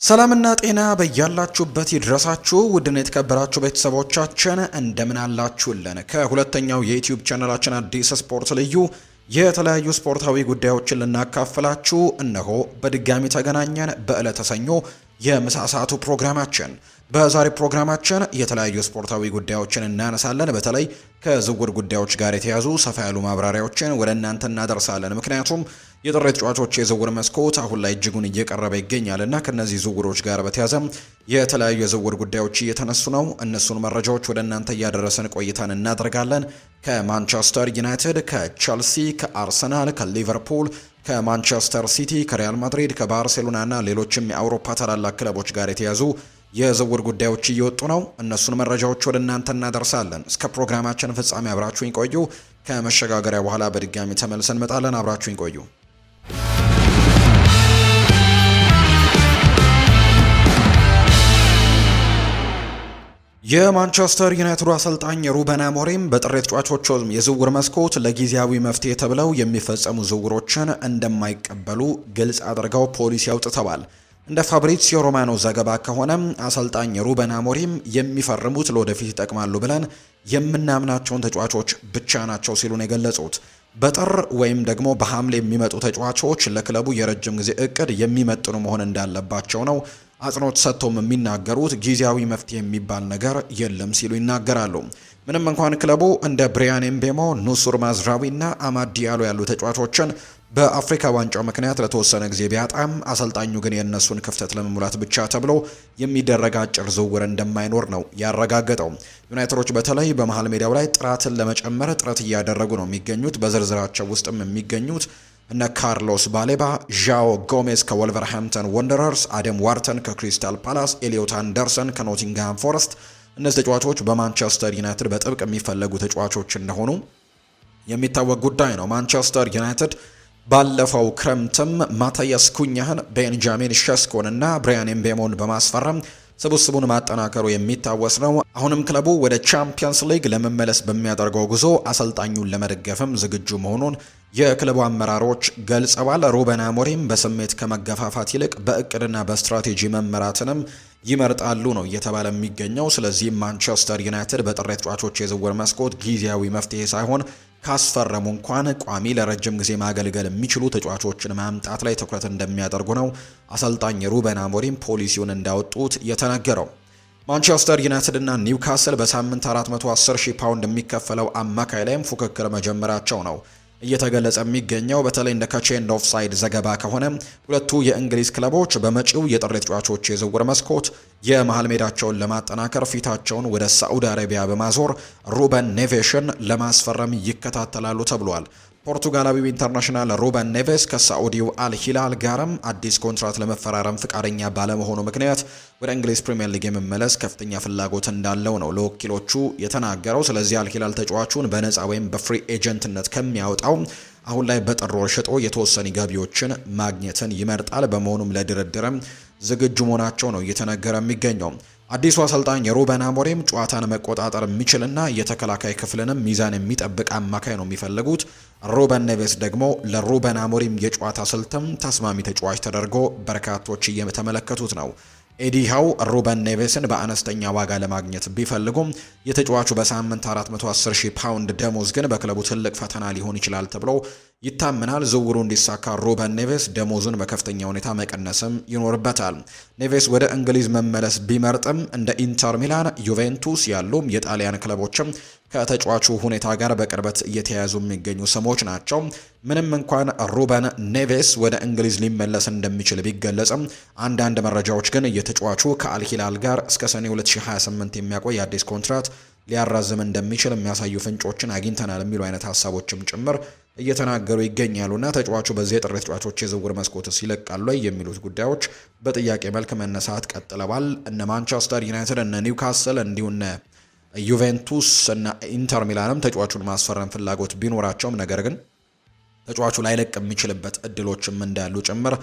ሰላምና ጤና በያላችሁበት ይድረሳችሁ ውድና የተከበራችሁ ቤተሰቦቻችን እንደምን አላችሁልን? ከሁለተኛው የዩቲዩብ ቻናላችን አዲስ ስፖርት ልዩ የተለያዩ ስፖርታዊ ጉዳዮችን ልናካፍላችሁ እነሆ በድጋሚ ተገናኘን። በዕለተ ሰኞ የምሳ ሰዓቱ ፕሮግራማችን በዛሬ ፕሮግራማችን የተለያዩ ስፖርታዊ ጉዳዮችን እናነሳለን። በተለይ ከዝውውር ጉዳዮች ጋር የተያዙ ሰፋ ያሉ ማብራሪያዎችን ወደ እናንተ እናደርሳለን። ምክንያቱም የጥር ተጫዋቾች የዝውውር መስኮት አሁን ላይ እጅጉን እየቀረበ ይገኛልና ከነዚህ ዝውውሮች ጋር በተያያዘ የተለያዩ የዝውውር ጉዳዮች እየተነሱ ነው። እነሱን መረጃዎች ወደ እናንተ እያደረሰን ቆይታን እናደርጋለን። ከማንቸስተር ዩናይትድ፣ ከቸልሲ፣ ከአርሰናል፣ ከሊቨርፑል፣ ከማንቸስተር ሲቲ፣ ከሪያል ማድሪድ፣ ከባርሴሎና እና ሌሎችም የአውሮፓ ታላላቅ ክለቦች ጋር የተያዙ የዝውውር ጉዳዮች እየወጡ ነው። እነሱን መረጃዎች ወደ እናንተ እናደርሳለን። እስከ ፕሮግራማችን ፍጻሜ አብራችሁኝ ቆዩ። ከመሸጋገሪያ በኋላ በድጋሚ ተመልሰን እንመጣለን። አብራችሁኝ ቆዩ። የማንቸስተር ዩናይትድ አሰልጣኝ ሩበን አሞሪም በጥር ተጫዋቾች የዝውውር መስኮት ለጊዜያዊ መፍትሄ ተብለው የሚፈጸሙ ዝውውሮችን እንደማይቀበሉ ግልጽ አድርገው ፖሊሲ አውጥተዋል። እንደ ፋብሪዚዮ ሮማኖ ዘገባ ከሆነ አሰልጣኝ ሩበን አሞሪም የሚፈርሙት ለወደፊት ይጠቅማሉ ብለን የምናምናቸውን ተጫዋቾች ብቻ ናቸው ሲሉ ነው የገለጹት። በጥር ወይም ደግሞ በሐምሌ የሚመጡ ተጫዋቾች ለክለቡ የረጅም ጊዜ እቅድ የሚመጥኑ መሆን እንዳለባቸው ነው አጽንኦት ሰጥተውም የሚናገሩት። ጊዜያዊ መፍትሄ የሚባል ነገር የለም ሲሉ ይናገራሉ። ምንም እንኳን ክለቡ እንደ ብሪያን ኤምቤሞ፣ ኑሱር ማዝራዊ እና አማድ ዲያሎ ያሉ ተጫዋቾችን በአፍሪካ ዋንጫው ምክንያት ለተወሰነ ጊዜ ቢያጣም አሰልጣኙ ግን የእነሱን ክፍተት ለመሙላት ብቻ ተብሎ የሚደረግ አጭር ዝውውር እንደማይኖር ነው ያረጋገጠው። ዩናይትዶች በተለይ በመሃል ሜዳው ላይ ጥራትን ለመጨመር ጥረት እያደረጉ ነው የሚገኙት። በዝርዝራቸው ውስጥም የሚገኙት እነ ካርሎስ ባሌባ፣ ዣኦ ጎሜዝ ከወልቨርሃምፕተን ወንደረርስ፣ አደም ዋርተን ከክሪስታል ፓላስ፣ ኤሊዮት አንደርሰን ከኖቲንግሃም ፎረስት። እነዚህ ተጫዋቾች በማንቸስተር ዩናይትድ በጥብቅ የሚፈለጉ ተጫዋቾች እንደሆኑ የሚታወቅ ጉዳይ ነው። ማንቸስተር ዩናይትድ ባለፈው ክረምትም ማታያስ ኩኛህን፣ ቤንጃሚን ሸስኮን እና ብሪያን ኤምቤሞን በማስፈረም ስብስቡን ማጠናከሩ የሚታወስ ነው። አሁንም ክለቡ ወደ ቻምፒየንስ ሊግ ለመመለስ በሚያደርገው ጉዞ አሰልጣኙን ለመደገፍም ዝግጁ መሆኑን የክለቡ አመራሮች ገልጸዋል። ሩበን አሞሪም በስሜት ከመገፋፋት ይልቅ በእቅድና በስትራቴጂ መመራትንም ይመርጣሉ ነው እየተባለ የሚገኘው። ስለዚህም ማንቸስተር ዩናይትድ በጥር ተጫዋቾች የዝውውር መስኮት ጊዜያዊ መፍትሄ ሳይሆን ካስፈረሙ እንኳን ቋሚ ለረጅም ጊዜ ማገልገል የሚችሉ ተጫዋቾችን ማምጣት ላይ ትኩረት እንደሚያደርጉ ነው አሰልጣኝ ሩበን አሞሪም ፖሊሲውን እንዳወጡት የተነገረው። ማንቸስተር ዩናይትድ እና ኒውካስል በሳምንት 410,000 ፓውንድ የሚከፈለው አማካይ ላይም ፉክክር መጀመራቸው ነው እየተገለጸ የሚገኘው። በተለይ እንደ ከቼንድ ኦፍ ሳይድ ዘገባ ከሆነ ሁለቱ የእንግሊዝ ክለቦች በመጪው የጥር ተጫዋቾች የዝውውር መስኮት የመሃል ሜዳቸውን ለማጠናከር ፊታቸውን ወደ ሳዑዲ አረቢያ በማዞር ሩበን ኔቬሽን ለማስፈረም ይከታተላሉ ተብሏል። ፖርቱጋላዊው ኢንተርናሽናል ሩበን ኔቬስ ከሳዑዲው አልሂላል ጋርም አዲስ ኮንትራት ለመፈራረም ፍቃደኛ ባለመሆኑ ምክንያት ወደ እንግሊዝ ፕሪሚየር ሊግ የመመለስ ከፍተኛ ፍላጎት እንዳለው ነው ለወኪሎቹ የተናገረው። ስለዚህ አልሂላል ተጫዋቹን በነፃ ወይም በፍሪ ኤጀንትነት ከሚያወጣው አሁን ላይ በጥር ወር ሽጦ የተወሰኑ ገቢዎችን ማግኘትን ይመርጣል። በመሆኑም ለድርድርም ዝግጁ መሆናቸው ነው እየተነገረ የሚገኘው። አዲሱ አሰልጣኝ ሩበን አሞሪም ጨዋታን መቆጣጠር የሚችልና የተከላካይ ክፍልንም ሚዛን የሚጠብቅ አማካይ ነው የሚፈልጉት። ሩበን ኔቬስ ደግሞ ለሩበን አሞሪም የጨዋታ ስልትም ተስማሚ ተጫዋች ተደርጎ በርካቶች እየተመለከቱት ነው። ኤዲ ሃው ሩበን ኔቬስን በአነስተኛ ዋጋ ለማግኘት ቢፈልጉም የተጫዋቹ በሳምንት 410,000 ፓውንድ ደሞዝ ግን በክለቡ ትልቅ ፈተና ሊሆን ይችላል ተብሎ ይታመናል። ዝውውሩ እንዲሳካ ሩበን ኔቬስ ደሞዙን በከፍተኛ ሁኔታ መቀነስም ይኖርበታል። ኔቬስ ወደ እንግሊዝ መመለስ ቢመርጥም እንደ ኢንተር ሚላን፣ ዩቬንቱስ ያሉ የጣሊያን ክለቦችም ከተጫዋቹ ሁኔታ ጋር በቅርበት እየተያያዙ የሚገኙ ስሞች ናቸው። ምንም እንኳን ሩበን ኔቬስ ወደ እንግሊዝ ሊመለስ እንደሚችል ቢገለጽም አንዳንድ መረጃዎች ግን የተጫዋቹ ከአልሂላል ጋር እስከ ሰኔ 2028 የሚያቆይ አዲስ ኮንትራት ሊያራዝም እንደሚችል የሚያሳዩ ፍንጮችን አግኝተናል የሚሉ አይነት ሀሳቦችም ጭምር እየተናገሩ ይገኛሉና ተጫዋቹ በዚህ የጥር ተጫዋቾች የዝውውር መስኮት ይለቃሉ የሚሉት ጉዳዮች በጥያቄ መልክ መነሳት ቀጥለዋል። እነ ማንቸስተር ዩናይትድ፣ እነ ኒውካስል እንዲሁ እነ ዩቬንቱስ እና ኢንተር ሚላንም ተጫዋቹን ማስፈረም ፍላጎት ቢኖራቸውም ነገር ግን ተጫዋቹ ላይለቅ የሚችልበት እድሎችም እንዳሉ ጭምር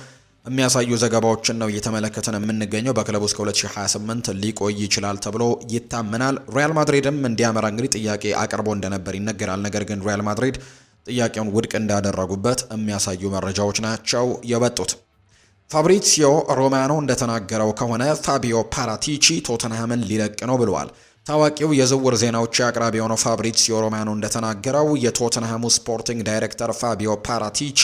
የሚያሳዩ ዘገባዎችን ነው እየተመለከተን የምንገኘው። በክለቡ እስከ 2028 ሊቆይ ይችላል ተብሎ ይታመናል። ሪያል ማድሪድም እንዲያመራ እንግዲህ ጥያቄ አቅርቦ እንደነበር ይነገራል። ነገር ግን ሪያል ማድሪድ ጥያቄውን ውድቅ እንዳደረጉበት የሚያሳዩ መረጃዎች ናቸው የወጡት። ፋብሪዚዮ ሮማኖ እንደተናገረው ከሆነ ፋቢዮ ፓራቲቺ ቶተንሃምን ሊለቅ ነው ብለዋል። ታዋቂው የዝውውር ዜናዎች አቅራቢ የሆነው ፋብሪዚዮ ሮማኖ እንደተናገረው የቶተንሃሙ ስፖርቲንግ ዳይሬክተር ፋቢዮ ፓራቲቺ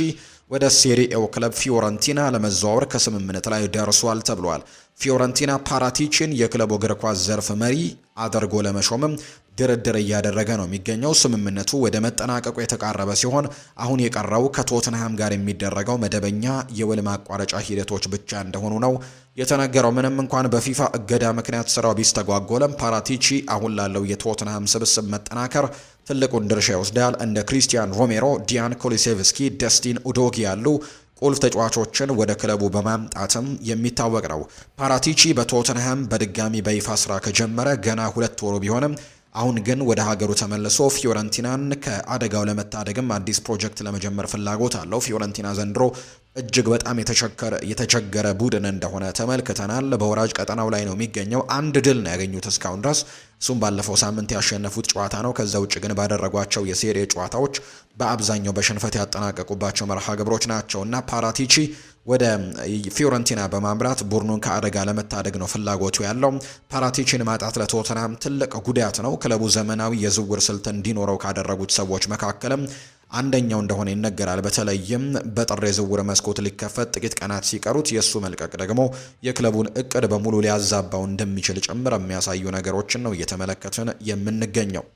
ወደ ሴሪኤው ክለብ ፊዮረንቲና ለመዘዋወር ከስምምነት ላይ ደርሷል ተብሏል። ፊዮረንቲና ፓራቲቺን የክለቡ እግር ኳስ ዘርፍ መሪ አድርጎ ለመሾምም ድርድር እያደረገ ነው የሚገኘው። ስምምነቱ ወደ መጠናቀቁ የተቃረበ ሲሆን አሁን የቀረው ከቶትንሃም ጋር የሚደረገው መደበኛ የውል ማቋረጫ ሂደቶች ብቻ እንደሆኑ ነው የተነገረው። ምንም እንኳን በፊፋ እገዳ ምክንያት ስራው ቢስተጓጎለም ፓራቲቺ አሁን ላለው የቶትንሃም ስብስብ መጠናከር ትልቁን ድርሻ ይወስዳል። እንደ ክሪስቲያን ሮሜሮ፣ ዲያን ኮሊሴቭስኪ፣ ደስቲን ኡዶጊ ያሉ ቁልፍ ተጫዋቾችን ወደ ክለቡ በማምጣትም የሚታወቅ ነው። ፓራቲቺ በቶትንሃም በድጋሚ በይፋ ስራ ከጀመረ ገና 2 ወሩ ቢሆንም አሁን ግን ወደ ሀገሩ ተመልሶ ፊዮረንቲናን ከአደጋው ለመታደግም አዲስ ፕሮጀክት ለመጀመር ፍላጎት አለው። ፊዮረንቲና ዘንድሮ እጅግ በጣም የተቸገረ ቡድን እንደሆነ ተመልክተናል። በወራጅ ቀጠናው ላይ ነው የሚገኘው። አንድ ድል ነው ያገኙት እስካሁን ድረስ፣ እሱም ባለፈው ሳምንት ያሸነፉት ጨዋታ ነው። ከዛ ውጭ ግን ባደረጓቸው የሴሪ ጨዋታዎች በአብዛኛው በሽንፈት ያጠናቀቁባቸው መርሃ ግብሮች ናቸው እና ፓራቲቺ ወደ ፊዮረንቲና በማምራት ቡድኑን ከአደጋ ለመታደግ ነው ፍላጎቱ ያለው። ፓራቲቺን ማጣት ለቶተንሃም ትልቅ ጉዳት ነው። ክለቡ ዘመናዊ የዝውውር ስልት እንዲኖረው ካደረጉት ሰዎች መካከልም አንደኛው እንደሆነ ይነገራል። በተለይም በጥር የዝውውር መስኮት ሊከፈት ጥቂት ቀናት ሲቀሩት የእሱ መልቀቅ ደግሞ የክለቡን እቅድ በሙሉ ሊያዛባው እንደሚችል ጭምር የሚያሳዩ ነገሮችን ነው እየተመለከትን የምንገኘው።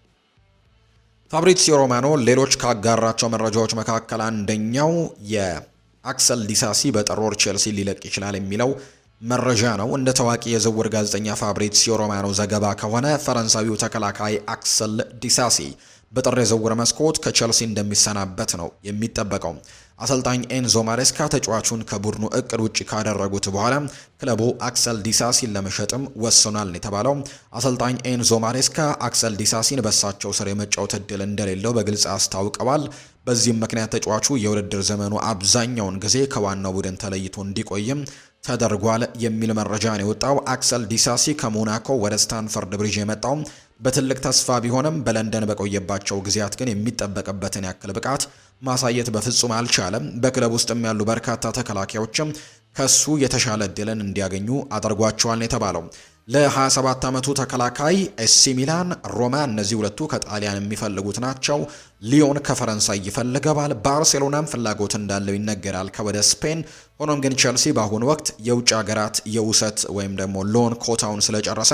ፋብሪዚዮ ሮማኖ ሌሎች ካጋራቸው መረጃዎች መካከል አንደኛው የአክሰል ዲሳሲ በጥር ወር ቼልሲ ሊለቅ ይችላል የሚለው መረጃ ነው። እንደ ታዋቂ የዝውውር ጋዜጠኛ ፋብሪዚዮ ሮማኖ ዘገባ ከሆነ ፈረንሳዊው ተከላካይ አክሰል ዲሳሲ በጥር የዝውውር መስኮት ከቼልሲ እንደሚሰናበት ነው የሚጠበቀው። አሰልጣኝ ኤንዞ ማሬስካ ተጫዋቹን ከቡድኑ እቅድ ውጪ ካደረጉት በኋላ ክለቡ አክሰል ዲሳሲን ለመሸጥም ወስኗል ነው የተባለው። አሰልጣኝ ኤንዞ ማሬስካ አክሰል ዲሳሲን በሳቸው ስር የመጫወት እድል እንደሌለው በግልጽ አስታውቀዋል። በዚህም ምክንያት ተጫዋቹ የውድድር ዘመኑ አብዛኛውን ጊዜ ከዋናው ቡድን ተለይቶ እንዲቆይም ተደርጓል የሚል መረጃ ነው የወጣው። አክሰል ዲሳሲ ከሞናኮ ወደ ስታንፈርድ ብሪጅ የመጣው በትልቅ ተስፋ ቢሆንም በለንደን በቆየባቸው ጊዜያት ግን የሚጠበቅበትን ያክል ብቃት ማሳየት በፍጹም አልቻለም። በክለብ ውስጥም ያሉ በርካታ ተከላካዮችም ከሱ የተሻለ እድልን እንዲያገኙ አድርጓቸዋል ነው የተባለው። ለ27 ዓመቱ ተከላካይ ኤሲ ሚላን፣ ሮማ እነዚህ ሁለቱ ከጣሊያን የሚፈልጉት ናቸው። ሊዮን ከፈረንሳይ ይፈልገዋል። ባርሴሎናም ፍላጎት እንዳለው ይነገራል ከወደ ስፔን። ሆኖም ግን ቼልሲ በአሁኑ ወቅት የውጭ ሀገራት የውሰት ወይም ደግሞ ሎን ኮታውን ስለጨረሰ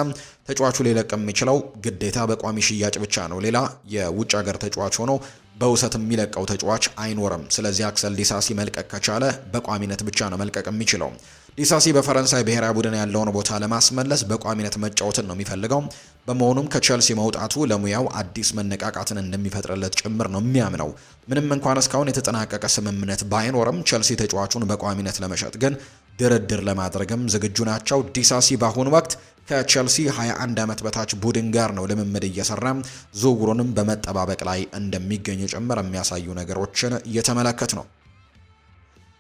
ተጫዋቹ ሊለቅ የሚችለው ግዴታ በቋሚ ሽያጭ ብቻ ነው። ሌላ የውጭ ሀገር ተጫዋች ሆኖ በውሰት የሚለቀው ተጫዋች አይኖርም። ስለዚህ አክሰል ዲሳሲ መልቀቅ ከቻለ በቋሚነት ብቻ ነው መልቀቅ የሚችለው። ዲሳሲ በፈረንሳይ ብሔራዊ ቡድን ያለውን ቦታ ለማስመለስ በቋሚነት መጫወትን ነው የሚፈልገው። በመሆኑም ከቼልሲ መውጣቱ ለሙያው አዲስ መነቃቃትን እንደሚፈጥርለት ጭምር ነው የሚያምነው። ምንም እንኳን እስካሁን የተጠናቀቀ ስምምነት ባይኖርም ቼልሲ ተጫዋቹን በቋሚነት ለመሸጥ ግን ድርድር ለማድረግም ዝግጁ ናቸው። ዲሳሲ በአሁኑ ወቅት ከቼልሲ 21 ዓመት በታች ቡድን ጋር ነው ልምምድ እየሰራ ዝውውሩንም በመጠባበቅ ላይ እንደሚገኝ ጭምር የሚያሳዩ ነገሮችን እየተመለከት ነው።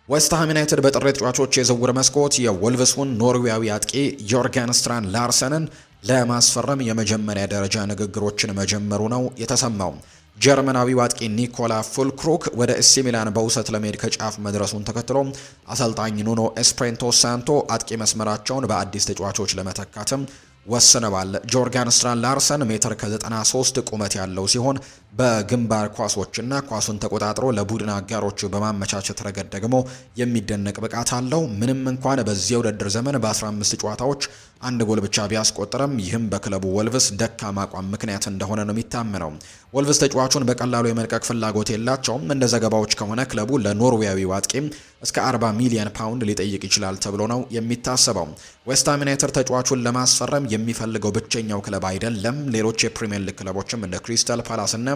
ዌስትሃም ዩናይትድ በጥር ተጫዋቾች የዝውውር መስኮት የወልቭሱን ኖርዌያዊ አጥቂ ዮርገን ስትራንድ ላርሰንን ለማስፈረም የመጀመሪያ ደረጃ ንግግሮችን መጀመሩ ነው የተሰማው። ጀርመናዊው አጥቂ ኒኮላ ፉልክሩክ ወደ ኤሲ ሚላን በውሰት ለመሄድ ከጫፍ መድረሱን ተከትሎ አሰልጣኝ ኑኖ ኤስፕሬንቶ ሳንቶ አጥቂ መስመራቸውን በአዲስ ተጫዋቾች ለመተካትም ወስነዋል። ጆርጋን ስትራንድ ላርሰን ሜትር ከ93 ቁመት ያለው ሲሆን በግንባር ኳሶችና ኳሱን ተቆጣጥሮ ለቡድን አጋሮቹ በማመቻቸት ረገድ ደግሞ የሚደነቅ ብቃት አለው። ምንም እንኳን በዚህ የውድድር ዘመን በ15 ጨዋታዎች አንድ ጎል ብቻ ቢያስቆጥርም ይህም በክለቡ ወልቭስ ደካማ አቋም ምክንያት እንደሆነ ነው የሚታመነው። ወልቭስ ተጫዋቹን በቀላሉ የመልቀቅ ፍላጎት የላቸውም። እንደ ዘገባዎች ከሆነ ክለቡ ለኖርዌያዊ አጥቂ እስከ 40 ሚሊዮን ፓውንድ ሊጠይቅ ይችላል ተብሎ ነው የሚታሰበው። ዌስትሃም ዩናይትድ ተጫዋቹን ለማስፈረም የሚፈልገው ብቸኛው ክለብ አይደለም። ሌሎች የፕሪሚየር ሊግ ክለቦችም እንደ ክሪስታል ፓላስ እና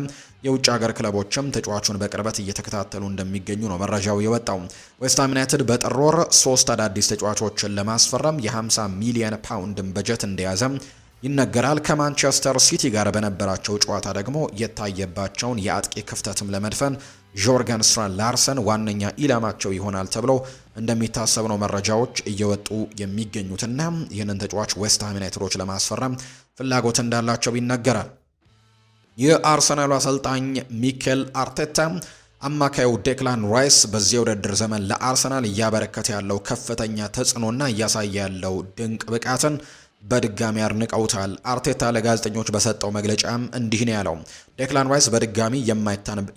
የውጭ ሀገር ክለቦችም ተጫዋቹን በቅርበት እየተከታተሉ እንደሚገኙ ነው መረጃው የወጣው። ዌስትሃም ዩናይትድ በጥር ወር 3 አዳዲስ ተጫዋቾችን ለማስፈረም የ50 ሚሊዮን ፓውንድን በጀት እንደያዘ ይነገራል። ከማንቸስተር ሲቲ ጋር በነበራቸው ጨዋታ ደግሞ የታየባቸውን የአጥቂ ክፍተትም ለመድፈን ጆርገን ስትራንድ ላርሰን ዋነኛ ኢላማቸው ይሆናል ተብሎ እንደሚታሰብ ነው መረጃዎች እየወጡ የሚገኙትና ይህንን ተጫዋች ዌስትሃም ዩናይትዶች ለማስፈረም ፍላጎት እንዳላቸው ይነገራል። የአርሰናሉ አሰልጣኝ ሚኬል አርቴታ አማካዩ ዴክላን ራይስ በዚህ የውድድር ዘመን ለአርሰናል እያበረከተ ያለው ከፍተኛ ተጽዕኖና እያሳየ ያለው ድንቅ ብቃትን በድጋሚ አድንቀውታል። አርቴታ ለጋዜጠኞች በሰጠው መግለጫም እንዲህ ነው ያለው። ዴክላን ራይስ በድጋሚ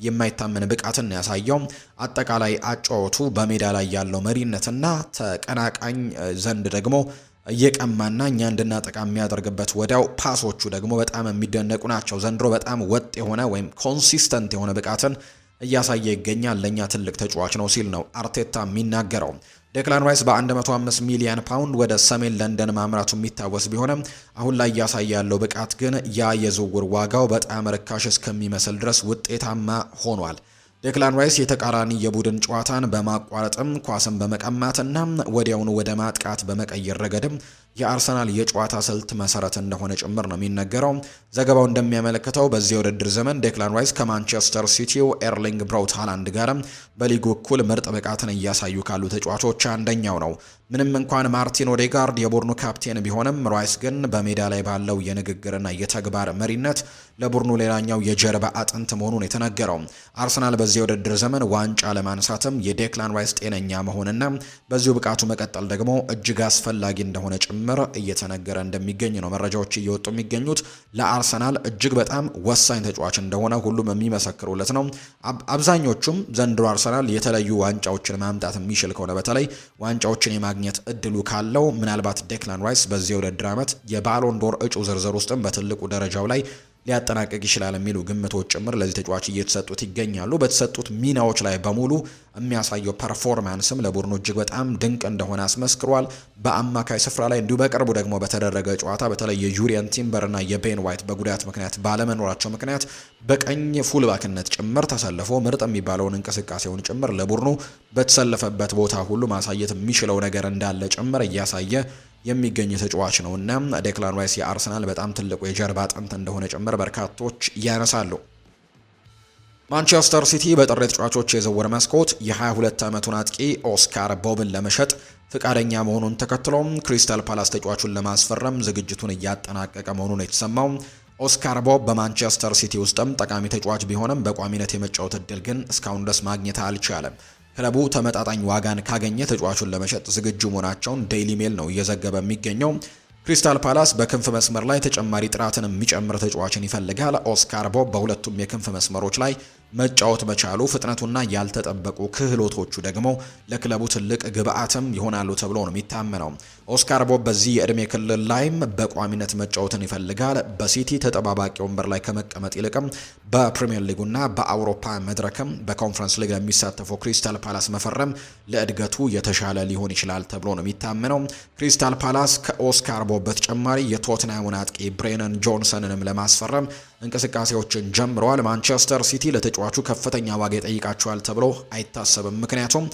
የማይታመን ብቃትን ያሳየው፣ አጠቃላይ አጫወቱ በሜዳ ላይ ያለው መሪነትና ተቀናቃኝ ዘንድ ደግሞ እየቀማና እኛ እንድናጠቃ የሚያደርግበት ወዲያው ፓሶቹ ደግሞ በጣም የሚደነቁ ናቸው። ዘንድሮ በጣም ወጥ የሆነ ወይም ኮንሲስተንት የሆነ ብቃትን እያሳየ ይገኛል። ለእኛ ትልቅ ተጫዋች ነው ሲል ነው አርቴታ የሚናገረው። ዴክላን ራይስ በ105 ሚሊዮን ፓውንድ ወደ ሰሜን ለንደን ማምራቱ የሚታወስ ቢሆንም አሁን ላይ እያሳየ ያለው ብቃት ግን ያ የዝውውር ዋጋው በጣም ርካሽ እስከሚመስል ድረስ ውጤታማ ሆኗል። ዴክላን ራይስ የተቃራኒ የቡድን ጨዋታን በማቋረጥም ኳስን በመቀማትና ወዲያውኑ ወደ ማጥቃት በመቀየር ረገድም የአርሰናል የጨዋታ ስልት መሰረት እንደሆነ ጭምር ነው የሚነገረው። ዘገባው እንደሚያመለክተው በዚህ የውድድር ዘመን ዴክላን ራይስ ከማንቸስተር ሲቲው ኤርሊንግ ብራውት ሃላንድ ጋርም በሊጉ እኩል ምርጥ ብቃትን እያሳዩ ካሉ ተጫዋቾች አንደኛው ነው። ምንም እንኳን ማርቲን ኦዴጋርድ የቡድኑ ካፕቴን ቢሆንም ራይስ ግን በሜዳ ላይ ባለው የንግግርና የተግባር መሪነት ለቡድኑ ሌላኛው የጀርባ አጥንት መሆኑን የተነገረው። አርሰናል በዚህ የውድድር ዘመን ዋንጫ ለማንሳትም የዴክላን ራይስ ጤነኛ መሆንና በዚሁ ብቃቱ መቀጠል ደግሞ እጅግ አስፈላጊ እንደሆነ ጭምር እየተነገረ እንደሚገኝ ነው መረጃዎች እየወጡ የሚገኙት። ለአርሰናል እጅግ በጣም ወሳኝ ተጫዋች እንደሆነ ሁሉም የሚመሰክሩለት ነው። አብዛኞቹም ዘንድሮ አርሰናል የተለዩ ዋንጫዎችን ማምጣት የሚችል ከሆነ በተለይ ዋንጫዎችን የማግኘት እድሉ ካለው ምናልባት ዴክላን ራይስ በዚህ የውድድር ዓመት የባሎን ዶር እጩ ዝርዝር ውስጥም በትልቁ ደረጃው ላይ ሊያጠናቅቅ ይችላል የሚሉ ግምቶች ጭምር ለዚህ ተጫዋች እየተሰጡት ይገኛሉ። በተሰጡት ሚናዎች ላይ በሙሉ የሚያሳየው ፐርፎርማንስም ለቡድኑ እጅግ በጣም ድንቅ እንደሆነ አስመስክሯል። በአማካይ ስፍራ ላይ እንዲሁ በቅርቡ ደግሞ በተደረገ ጨዋታ በተለይ የጁሪየን ቲምበርና የቤን ዋይት በጉዳት ምክንያት ባለመኖራቸው ምክንያት በቀኝ ፉልባክነት ጭምር ተሰልፎ ምርጥ የሚባለውን እንቅስቃሴውን ጭምር ለቡድኑ በተሰለፈበት ቦታ ሁሉ ማሳየት የሚችለው ነገር እንዳለ ጭምር እያሳየ የሚገኝ ተጫዋች ነው እና ዴክላን ራይስ የአርሰናል በጣም ትልቁ የጀርባ አጥንት እንደሆነ ጭምር በርካቶች ያነሳሉ። ማንቸስተር ሲቲ በጥር ተጫዋቾች የዝውውር መስኮት የ22 ዓመቱን አጥቂ ኦስካር ቦብን ለመሸጥ ፍቃደኛ መሆኑን ተከትሎም ክሪስታል ፓላስ ተጫዋቹን ለማስፈረም ዝግጅቱን እያጠናቀቀ መሆኑን የተሰማው። ኦስካር ቦብ በማንቸስተር ሲቲ ውስጥም ጠቃሚ ተጫዋች ቢሆንም በቋሚነት የመጫወት እድል ግን እስካሁን ድረስ ማግኘት አልቻለም። ክለቡ ተመጣጣኝ ዋጋን ካገኘ ተጫዋቹን ለመሸጥ ዝግጁ መሆናቸውን ዴይሊ ሜል ነው እየዘገበ የሚገኘው። ክሪስታል ፓላስ በክንፍ መስመር ላይ ተጨማሪ ጥራትን የሚጨምር ተጫዋችን ይፈልጋል። ኦስካር ቦብ በሁለቱም የክንፍ መስመሮች ላይ መጫወት መቻሉ ፍጥነቱና ያልተጠበቁ ክህሎቶቹ ደግሞ ለክለቡ ትልቅ ግብአትም ይሆናሉ ተብሎ ነው የሚታመነው። ኦስካር ቦብ በዚህ የዕድሜ ክልል ላይም በቋሚነት መጫወትን ይፈልጋል። በሲቲ ተጠባባቂ ወንበር ላይ ከመቀመጥ ይልቅም በፕሪሚየር ሊጉና በአውሮፓ መድረክም በኮንፈረንስ ሊግ የሚሳተፈው ክሪስታል ፓላስ መፈረም ለእድገቱ የተሻለ ሊሆን ይችላል ተብሎ ነው የሚታመነው። ክሪስታል ፓላስ ከኦስካር ቦብ በተጨማሪ የቶትናሙን አጥቂ ብሬነን ጆንሰንንም ለማስፈረም እንቅስቃሴዎችን ጀምረዋል። ማንቸስተር ሲቲ ለተጫዋቹ ከፍተኛ ዋጋ ይጠይቃቸዋል ተብሎ አይታሰብም። ምክንያቱም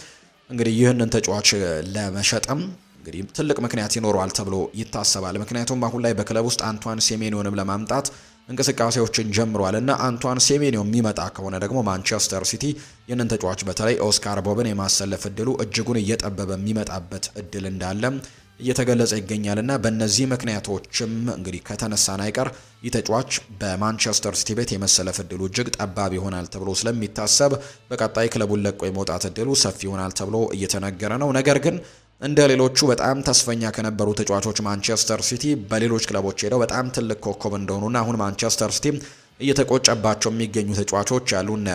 እንግዲህ ይህንን ተጫዋች ለመሸጥም እንግዲህ ትልቅ ምክንያት ይኖረዋል ተብሎ ይታሰባል። ምክንያቱም አሁን ላይ በክለብ ውስጥ አንቷን ሴሜኒዮንም ለማምጣት እንቅስቃሴዎችን ጀምረዋል እና አንቷን ሴሜኒዮ የሚመጣ ከሆነ ደግሞ ማንቸስተር ሲቲ ይህንን ተጫዋች በተለይ ኦስካር ቦብን የማሰለፍ እድሉ እጅጉን እየጠበበ የሚመጣበት እድል እንዳለ እየተገለጸ ይገኛልና በእነዚህ ምክንያቶችም እንግዲህ ከተነሳን አይቀር ይህ ተጫዋች በማንቸስተር ሲቲ ቤት የመሰለፍ እድሉ እጅግ ጠባብ ይሆናል ተብሎ ስለሚታሰብ በቀጣይ ክለቡን ለቆ የመውጣት እድሉ ሰፊ ይሆናል ተብሎ እየተነገረ ነው። ነገር ግን እንደ ሌሎቹ በጣም ተስፈኛ ከነበሩ ተጫዋቾች ማንቸስተር ሲቲ በሌሎች ክለቦች ሄደው በጣም ትልቅ ኮከብ እንደሆኑና አሁን ማንቸስተር ሲቲ እየተቆጨባቸው የሚገኙ ተጫዋቾች ያሉን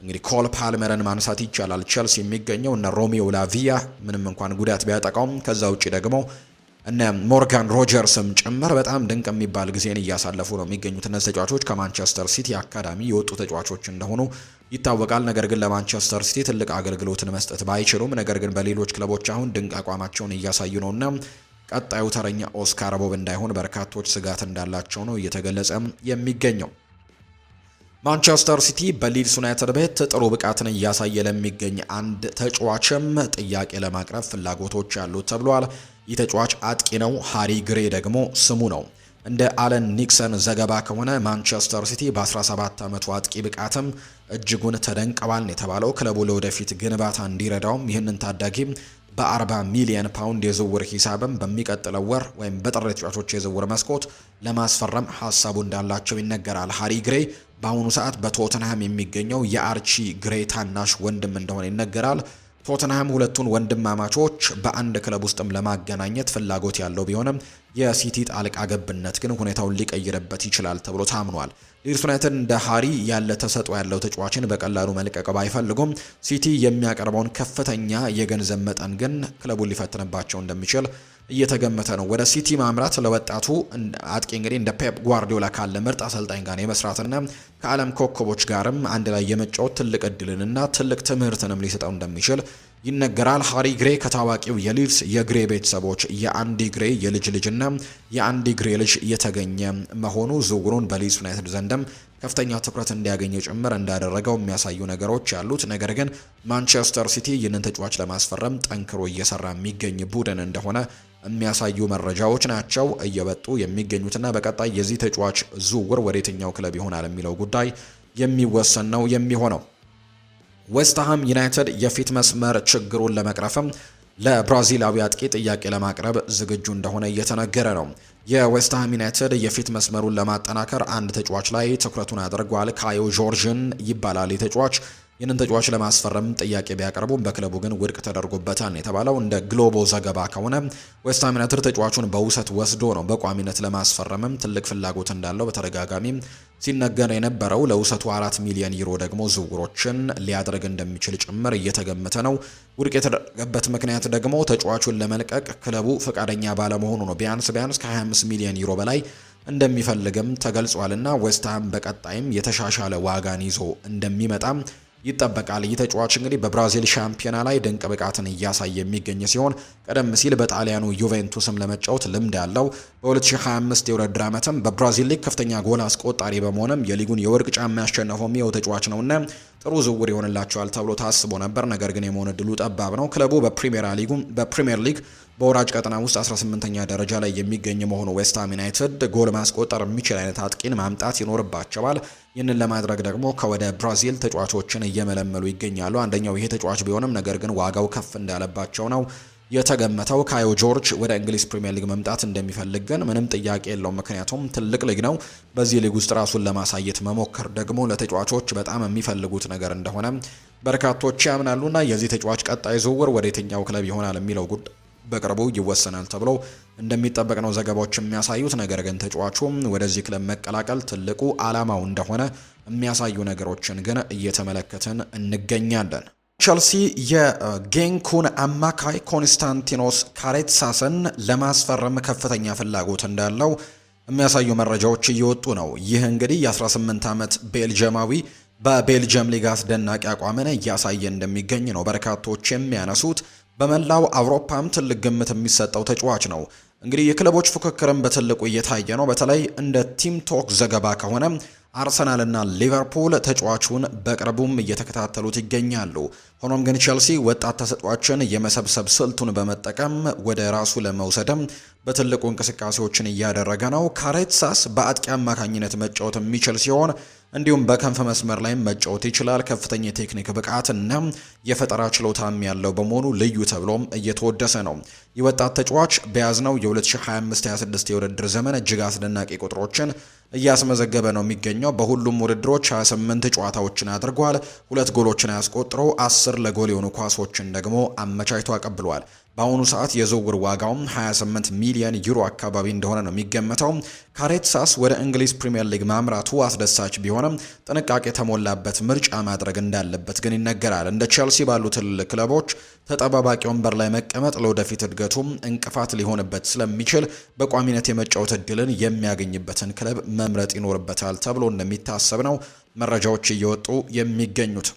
እንግዲህ ኮል ፓልመርን ማንሳት ይቻላል። ቼልሲ የሚገኘው እነ ሮሚዮ ላቪያ ምንም እንኳን ጉዳት ቢያጠቃውም ከዛ ውጪ ደግሞ እነ ሞርጋን ሮጀርስም ጭምር በጣም ድንቅ የሚባል ጊዜን እያሳለፉ ነው የሚገኙት። እነዚህ ተጫዋቾች ከማንቸስተር ሲቲ አካዳሚ የወጡ ተጫዋቾች እንደሆኑ ይታወቃል። ነገር ግን ለማንቸስተር ሲቲ ትልቅ አገልግሎትን መስጠት ባይችሉም ነገር ግን በሌሎች ክለቦች አሁን ድንቅ አቋማቸውን እያሳዩ ነውና ቀጣዩ ተረኛ ኦስካር ቦብ እንዳይሆን በርካቶች ስጋት እንዳላቸው ነው እየተገለጸ የሚገኘው። ማንቸስተር ሲቲ በሊድስ ዩናይትድ ቤት ጥሩ ብቃትን እያሳየ ለሚገኝ አንድ ተጫዋችም ጥያቄ ለማቅረብ ፍላጎቶች ያሉት ተብሏል። ይህ ተጫዋች አጥቂ ነው። ሃሪ ግሬ ደግሞ ስሙ ነው። እንደ አለን ኒክሰን ዘገባ ከሆነ ማንቸስተር ሲቲ በ17 ዓመቱ አጥቂ ብቃትም እጅጉን ተደንቀዋል የተባለው ክለቡ ለወደፊት ግንባታ እንዲረዳውም ይህንን ታዳጊ በ40 ሚሊዮን ፓውንድ የዝውውር ሂሳብም በሚቀጥለው ወር ወይም በጥር ተጫዋቾች የዝውውር መስኮት ለማስፈረም ሀሳቡ እንዳላቸው ይነገራል። ሃሪ ግሬ በአሁኑ ሰዓት በቶተንሃም የሚገኘው የአርቺ ግሬ ታናሽ ወንድም እንደሆነ ይነገራል። ቶተንሃም ሁለቱን ወንድማማቾች በአንድ ክለብ ውስጥም ለማገናኘት ፍላጎት ያለው ቢሆንም የሲቲ ጣልቃ ገብነት ግን ሁኔታውን ሊቀይርበት ይችላል ተብሎ ታምኗል። ሊድስ ዩናይትድ እንደ ሃሪ ያለ ተሰጥኦ ያለው ተጫዋችን በቀላሉ መልቀቅ ባይፈልጉም ሲቲ የሚያቀርበውን ከፍተኛ የገንዘብ መጠን ግን ክለቡን ሊፈትንባቸው እንደሚችል እየተገመተ ነው። ወደ ሲቲ ማምራት ለወጣቱ አጥቂ እንግዲህ እንደ ፔፕ ጓርዲዮላ ካለ ምርጥ አሰልጣኝ ጋር የመስራትና ከዓለም ኮከቦች ጋርም አንድ ላይ የመጫወት ትልቅ እድልንና ትልቅ ትምህርትንም ሊሰጠው እንደሚችል ይነገራል። ሃሪ ግሬ ከታዋቂው የሊድስ የግሬ ቤተሰቦች የአንዲ ግሬ የልጅ ልጅና የአንዲ ግሬ ልጅ የተገኘ መሆኑ ዝውውሩን በሊድስ ዩናይትድ ዘንድም ከፍተኛ ትኩረት እንዲያገኝ ጭምር እንዳደረገው የሚያሳዩ ነገሮች ያሉት፣ ነገር ግን ማንቸስተር ሲቲ ይህንን ተጫዋች ለማስፈረም ጠንክሮ እየሰራ የሚገኝ ቡድን እንደሆነ የሚያሳዩ መረጃዎች ናቸው እየወጡ የሚገኙትና በቀጣይ የዚህ ተጫዋች ዝውውር ወደ የትኛው ክለብ ይሆናል የሚለው ጉዳይ የሚወሰን ነው የሚሆነው። ዌስትሃም ዩናይትድ የፊት መስመር ችግሩን ለመቅረፍም ለብራዚላዊ አጥቂ ጥያቄ ለማቅረብ ዝግጁ እንደሆነ እየተነገረ ነው። የዌስትሃም ዩናይትድ የፊት መስመሩን ለማጠናከር አንድ ተጫዋች ላይ ትኩረቱን አድርጓል። ካዮ ጆርጅን ይባላል። ተጫዋች ይህንን ተጫዋች ለማስፈረም ጥያቄ ቢያቀርቡም በክለቡ ግን ውድቅ ተደርጎበታል የተባለው። እንደ ግሎቦ ዘገባ ከሆነ ዌስትሃም ዩናይትድ ተጫዋቹን በውሰት ወስዶ ነው በቋሚነት ለማስፈረምም ትልቅ ፍላጎት እንዳለው በተደጋጋሚ ሲነገር የነበረው። ለውሰቱ 4 ሚሊዮን ዩሮ ደግሞ ዝውውሮችን ሊያደርግ እንደሚችል ጭምር እየተገመተ ነው። ውድቅ የተደረገበት ምክንያት ደግሞ ተጫዋቹን ለመልቀቅ ክለቡ ፈቃደኛ ባለመሆኑ ነው። ቢያንስ ከ25 ሚሊዮን ዩሮ በላይ እንደሚፈልግም ተገልጿልና ዌስትሃም በቀጣይም የተሻሻለ ዋጋን ይዞ እንደሚመጣም ይጠበቃል። ይህ ተጫዋች እንግዲህ በብራዚል ሻምፒዮና ላይ ድንቅ ብቃትን እያሳየ የሚገኝ ሲሆን ቀደም ሲል በጣሊያኑ ዩቬንቱስም ለመጫወት ልምድ ያለው በ2025 የውድድር ዓመትም በብራዚል ሊግ ከፍተኛ ጎል አስቆጣሪ በመሆንም የሊጉን የወርቅ ጫማ ያሸነፈው ይኸው ተጫዋች ነውና ጥሩ ዝውውር ይሆንላቸዋል ተብሎ ታስቦ ነበር። ነገር ግን የመሆን እድሉ ጠባብ ነው። ክለቡ በፕሪሚየር ሊግ በወራጅ ቀጠና ውስጥ 18ኛ ደረጃ ላይ የሚገኝ መሆኑ ዌስትሃም ዩናይትድ ጎል ማስቆጠር የሚችል አይነት አጥቂን ማምጣት ይኖርባቸዋል። ይህንን ለማድረግ ደግሞ ከወደ ብራዚል ተጫዋቾችን እየመለመሉ ይገኛሉ። አንደኛው ይሄ ተጫዋች ቢሆንም ነገር ግን ዋጋው ከፍ እንዳለባቸው ነው የተገመተው። ካዮ ጆርጅ ወደ እንግሊዝ ፕሪሚየር ሊግ መምጣት እንደሚፈልግ ግን ምንም ጥያቄ የለውም። ምክንያቱም ትልቅ ሊግ ነው። በዚህ ሊግ ውስጥ ራሱን ለማሳየት መሞከር ደግሞ ለተጫዋቾች በጣም የሚፈልጉት ነገር እንደሆነ በርካቶች ያምናሉና የዚህ ተጫዋች ቀጣይ ዝውውር ወደ የትኛው ክለብ ይሆናል የሚለው ጉዳይ በቅርቡ ይወሰናል ተብሎ እንደሚጠበቅ ነው ዘገባዎች የሚያሳዩት። ነገር ግን ተጫዋቹ ወደዚህ ክለብ መቀላቀል ትልቁ ዓላማው እንደሆነ የሚያሳዩ ነገሮችን ግን እየተመለከትን እንገኛለን። ቸልሲ የጌንኩን አማካይ ኮንስታንቲኖስ ካሬትሳስን ለማስፈረም ከፍተኛ ፍላጎት እንዳለው የሚያሳዩ መረጃዎች እየወጡ ነው። ይህ እንግዲህ የ18 ዓመት ቤልጅየማዊ በቤልጅየም ሊግ አስደናቂ አቋምን እያሳየ እንደሚገኝ ነው በርካቶች የሚያነሱት። በመላው አውሮፓም ትልቅ ግምት የሚሰጠው ተጫዋች ነው። እንግዲህ የክለቦች ፉክክርም በትልቁ እየታየ ነው። በተለይ እንደ ቲም ቶክ ዘገባ ከሆነ አርሰናልና ሊቨርፑል ተጫዋቹን በቅርቡም እየተከታተሉት ይገኛሉ። ሆኖም ግን ቼልሲ ወጣት ተሰጥኦችን የመሰብሰብ ስልቱን በመጠቀም ወደ ራሱ ለመውሰድም በትልቁ እንቅስቃሴዎችን እያደረገ ነው። ካሬትሳስ በአጥቂ አማካኝነት መጫወት የሚችል ሲሆን እንዲሁም በከንፍ መስመር ላይም መጫወት ይችላል። ከፍተኛ የቴክኒክ ብቃትና የፈጠራ ችሎታም ያለው በመሆኑ ልዩ ተብሎም እየተወደሰ ነው። የወጣት ተጫዋች በያዝነው የ2025-26 የውድድር ዘመን እጅግ አስደናቂ ቁጥሮችን እያስመዘገበ ነው የሚገኘው። በሁሉም ውድድሮች 28 ጨዋታዎችን አድርጓል። 2 ጎሎችን አስቆጥሮ 10 ለጎል የሆኑ ኳሶችን ደግሞ አመቻችቶ አቀብሏል። በአሁኑ ሰዓት የዝውውር ዋጋውም 28 ሚሊዮን ዩሮ አካባቢ እንደሆነ ነው የሚገመተው። ካሬትሳስ ወደ እንግሊዝ ፕሪሚየር ሊግ ማምራቱ አስደሳች ቢሆንም ጥንቃቄ የተሞላበት ምርጫ ማድረግ እንዳለበት ግን ይነገራል። እንደ ቼልሲ ባሉ ትልልቅ ክለቦች ተጠባባቂ ወንበር ላይ መቀመጥ ለወደፊት እድገቱም እንቅፋት ሊሆንበት ስለሚችል በቋሚነት የመጫወት እድልን የሚያገኝበትን ክለብ መምረጥ ይኖርበታል ተብሎ እንደሚታሰብ ነው መረጃዎች እየወጡ የሚገኙት።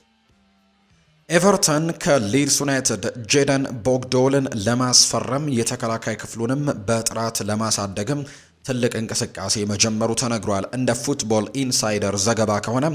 ኤቨርተን ከሊድስ ዩናይትድ ጄደን ቦግዶልን ለማስፈረም የተከላካይ ክፍሉንም በጥራት ለማሳደግም ትልቅ እንቅስቃሴ መጀመሩ ተነግሯል። እንደ ፉትቦል ኢንሳይደር ዘገባ ከሆነ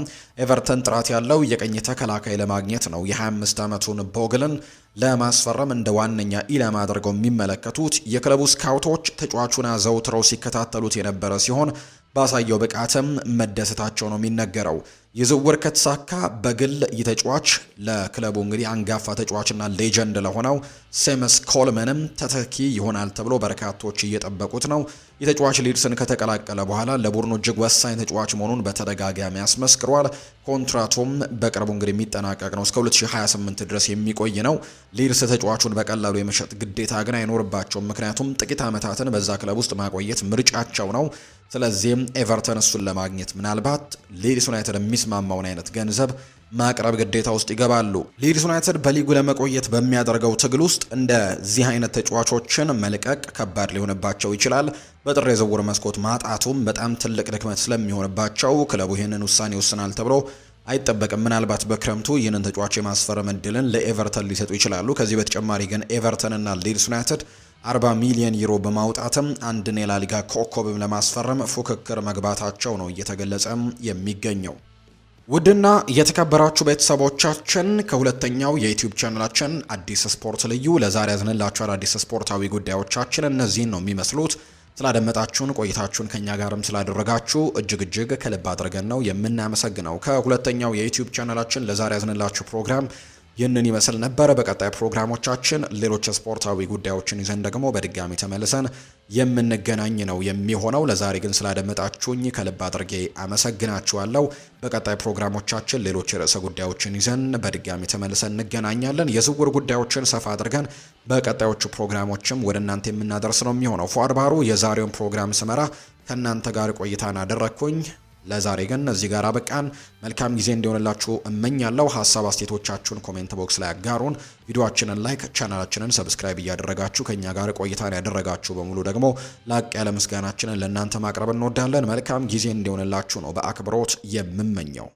ኤቨርተን ጥራት ያለው የቀኝ ተከላካይ ለማግኘት ነው የ25 ዓመቱን ቦግልን ለማስፈረም እንደ ዋነኛ ኢላማ አድርገው የሚመለከቱት። የክለቡ ስካውቶች ተጫዋቹን አዘውትረው ሲከታተሉት የነበረ ሲሆን ባሳየው ብቃትም መደሰታቸው ነው የሚነገረው። የዝውውር ከተሳካ በግል የተጫዋች ለክለቡ እንግዲህ አንጋፋ ተጫዋችና ሌጀንድ ለሆነው ሴመስ ኮልመንም ተተኪ ይሆናል ተብሎ በርካቶች እየጠበቁት ነው። የተጫዋች ሊድስን ከተቀላቀለ በኋላ ለቡድኑ እጅግ ወሳኝ ተጫዋች መሆኑን በተደጋጋሚ አስመስክሯል። ኮንትራቱም በቅርቡ እንግዲህ የሚጠናቀቅ ነው። እስከ 2028 ድረስ የሚቆይ ነው። ሊድስ ተጫዋቹን በቀላሉ የመሸጥ ግዴታ ግን አይኖርባቸውም። ምክንያቱም ጥቂት ዓመታትን በዛ ክለብ ውስጥ ማቆየት ምርጫቸው ነው። ስለዚህም ኤቨርተን እሱን ለማግኘት ምናልባት ሊድስ ዩናይትድ የሚስማማውን አይነት ገንዘብ ማቅረብ ግዴታ ውስጥ ይገባሉ። ሊድስ ዩናይትድ በሊጉ ለመቆየት በሚያደርገው ትግል ውስጥ እንደዚህ አይነት ተጫዋቾችን መልቀቅ ከባድ ሊሆንባቸው ይችላል። በጥር የዝውውር መስኮት ማጣቱም በጣም ትልቅ ድክመት ስለሚሆንባቸው ክለቡ ይህንን ውሳኔ ይወስናል ተብሎ አይጠበቅም። ምናልባት በክረምቱ ይህንን ተጫዋች የማስፈረም እድልን ለኤቨርተን ሊሰጡ ይችላሉ። ከዚህ በተጨማሪ ግን ኤቨርተን እና ሊድስ ዩናይትድ 40 ሚሊዮን ዩሮ በማውጣትም አንድን የላሊጋ ኮከብም ለማስፈረም ፉክክር መግባታቸው ነው እየተገለጸ የሚገኘው። ውድና የተከበራችሁ ቤተሰቦቻችን ከሁለተኛው የዩቲዩብ ቻናላችን አዲስ ስፖርት ልዩ ለዛሬ ያዝንላችሁ አዳዲስ ስፖርታዊ ጉዳዮቻችን እነዚህን ነው የሚመስሉት። ስላደመጣችሁን ቆይታችሁን ከኛ ጋርም ስላደረጋችሁ እጅግ ከልብ አድርገን ነው የምናመሰግነው። ከሁለተኛው የዩቲዩብ ቻናላችን ለዛሬ ያዝንላችሁ ፕሮግራም ይህንን ይመስል ነበር። በቀጣይ ፕሮግራሞቻችን ሌሎች ስፖርታዊ ጉዳዮችን ይዘን ደግሞ በድጋሚ ተመልሰን የምንገናኝ ነው የሚሆነው። ለዛሬ ግን ስላደመጣችሁኝ ከልብ አድርጌ አመሰግናችኋለሁ። በቀጣይ ፕሮግራሞቻችን ሌሎች ርዕሰ ጉዳዮችን ይዘን በድጋሚ ተመልሰን እንገናኛለን። የዝውውር ጉዳዮችን ሰፋ አድርገን በቀጣዮቹ ፕሮግራሞችም ወደ እናንተ የምናደርስ ነው የሚሆነው። ፉአድ ባህሩ የዛሬውን ፕሮግራም ስመራ ከእናንተ ጋር ቆይታን አደረግኩኝ። ለዛሬ ግን እዚህ ጋር አበቃን። መልካም ጊዜ እንዲሆንላችሁ እመኛለሁ። ሀሳብ አስተያየቶቻችሁን ኮሜንት ቦክስ ላይ አጋሩን። ቪዲዮአችንን ላይክ፣ ቻናላችንን ሰብስክራይብ እያደረጋችሁ ከኛ ጋር ቆይታን ያደረጋችሁ በሙሉ ደግሞ ላቅ ያለ ምስጋናችንን ለእናንተ ማቅረብ እንወዳለን። መልካም ጊዜ እንዲሆንላችሁ ነው በአክብሮት የምመኘው።